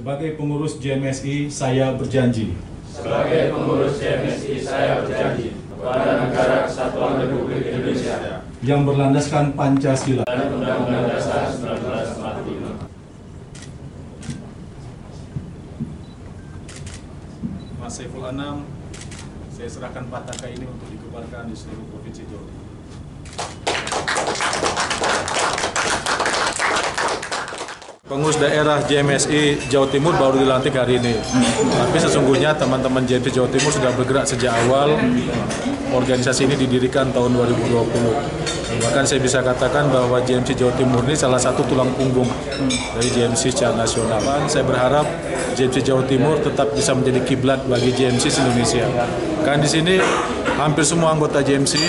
Sebagai pengurus JMSI, saya berjanji. Sebagai pengurus JMSI, saya berjanji kepada Negara Kesatuan Republik Indonesia yang berlandaskan Pancasila dan Undang-Undang Dasar 1945. Mas Saiful Anam, saya serahkan pataka ini untuk dikebarkan di seluruh Provinsi Jawa Timur. Pengurus daerah JMSI Jawa Timur baru dilantik hari ini. Tapi sesungguhnya teman-teman JMSI Jawa Timur sudah bergerak sejak awal. Organisasi ini didirikan tahun 2020. Bahkan saya bisa katakan bahwa JMSI Jawa Timur ini salah satu tulang punggung dari JMSI secara nasional. Saya berharap JMSI Jawa Timur tetap bisa menjadi kiblat bagi JMSI Indonesia. Kan di sini hampir semua anggota JMSI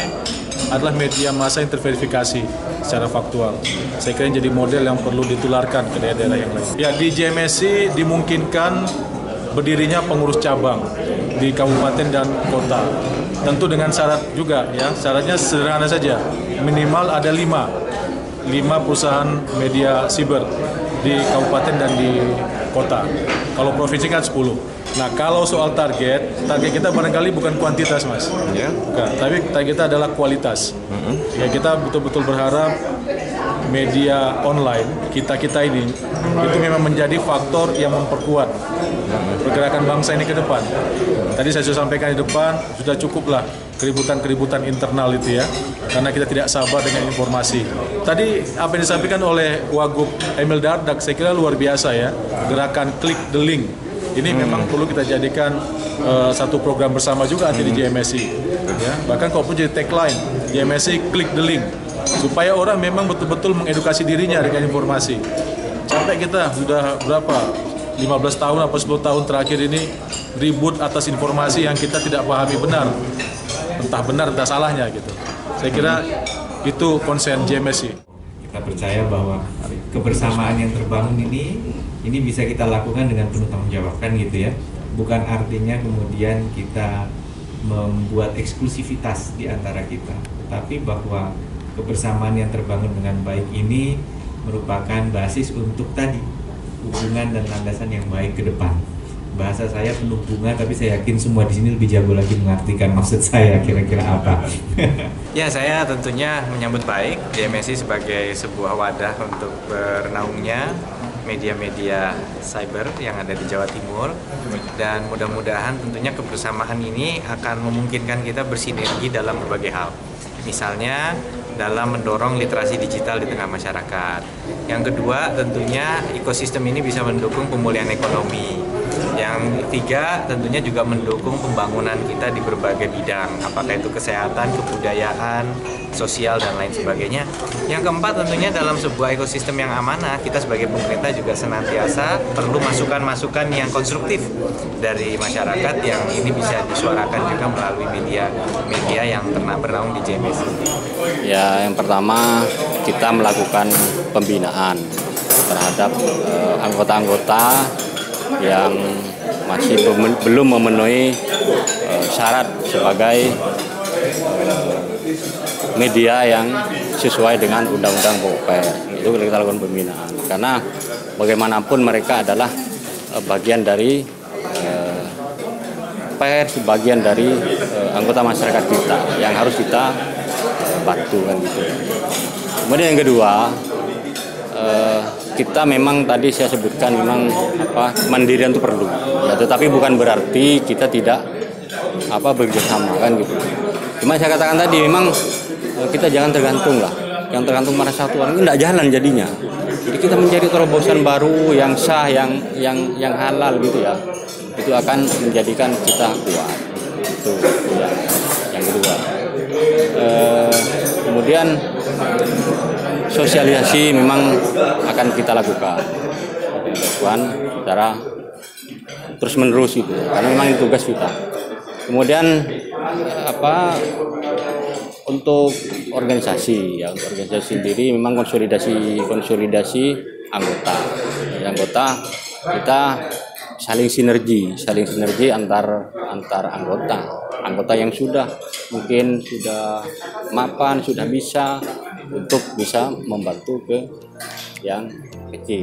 adalah media massa yang terverifikasi secara faktual. Saya kira jadi model yang perlu ditularkan ke daerah-daerah yang lain. Ya, di JMSI dimungkinkan berdirinya pengurus cabang di kabupaten dan kota. Tentu dengan syarat juga, ya. Syaratnya sederhana saja. Minimal ada 5 perusahaan media siber di kabupaten dan di kota. Kalau provinsi kan 10. Nah, kalau soal target kita barangkali bukan kuantitas, Mas. Ya. Bukan, tapi target kita adalah kualitas. Ya, kita betul-betul berharap media online kita ini itu memang menjadi faktor yang memperkuat pergerakan bangsa ini ke depan. Tadi saya sudah sampaikan di depan, sudah cukuplah keributan internal itu, ya, karena kita tidak sabar dengan informasi. Tadi apa yang disampaikan oleh Wagub Emil Dardak saya kira luar biasa, ya, gerakan click the link. Ini memang perlu kita jadikan satu program bersama juga nanti di JMSI. Ya. Bahkan kalau pun jadi tagline, JMSI click the link. Supaya orang memang betul-betul mengedukasi dirinya dengan informasi. Sampai kita sudah berapa, 15 tahun atau 10 tahun terakhir ini ribut atas informasi yang kita tidak pahami benar. Entah benar, entah salahnya gitu. Saya kira itu konsen JMSI. Kita percaya bahwa kebersamaan yang terbangun ini bisa kita lakukan dengan penuh tanggung jawab, kan gitu ya. Bukan artinya kemudian kita membuat eksklusivitas di antara kita, tapi bahwa kebersamaan yang terbangun dengan baik ini merupakan basis untuk tadi hubungan dan landasan yang baik ke depan. Bahasa saya penuh bunga, tapi saya yakin semua di sini lebih jago lagi mengartikan maksud saya kira-kira apa. Ya, saya tentunya menyambut baik JMSI sebagai sebuah wadah untuk bernaungnya media-media cyber yang ada di Jawa Timur, dan mudah-mudahan tentunya kebersamaan ini akan memungkinkan kita bersinergi dalam berbagai hal. Misalnya dalam mendorong literasi digital di tengah masyarakat. Yang kedua, tentunya ekosistem ini bisa mendukung pemulihan ekonomi. Yang ketiga, tentunya juga mendukung pembangunan kita di berbagai bidang, apakah itu kesehatan, kebudayaan, sosial, dan lain sebagainya. Yang keempat, tentunya dalam sebuah ekosistem yang amanah, kita sebagai pemerintah juga senantiasa perlu masukan-masukan yang konstruktif dari masyarakat yang ini bisa disuarakan juga melalui media yang pernah bernaung di JMSI. Ya, yang pertama kita melakukan pembinaan terhadap anggota-anggota yang masih belum memenuhi syarat sebagai media yang sesuai dengan Undang-Undang POPER. Itu kita lakukan pembinaan karena bagaimanapun mereka adalah bagian dari pers, bagian dari anggota masyarakat kita yang harus kita bantu, kan gitu. Kemudian yang kedua, kita memang tadi saya sebutkan memang mandirian itu perlu, ya, tetapi bukan berarti kita tidak bekerjasama kan gitu. Cuma saya katakan tadi memang kita jangan tergantung lah, yang tergantung pada satu orang itu tidak jalan jadinya. Jadi kita mencari terobosan baru yang sah, yang halal gitu ya, itu akan menjadikan kita kuat. Itu yang kedua. Kemudian sosialisasi memang akan kita lakukan secara terus menerus itu, karena memang itu tugas kita. Kemudian untuk organisasi ya, untuk organisasi sendiri memang konsolidasi anggota kita saling sinergi antar anggota yang mungkin sudah mapan, sudah bisa untuk bisa membantu ke yang kecil.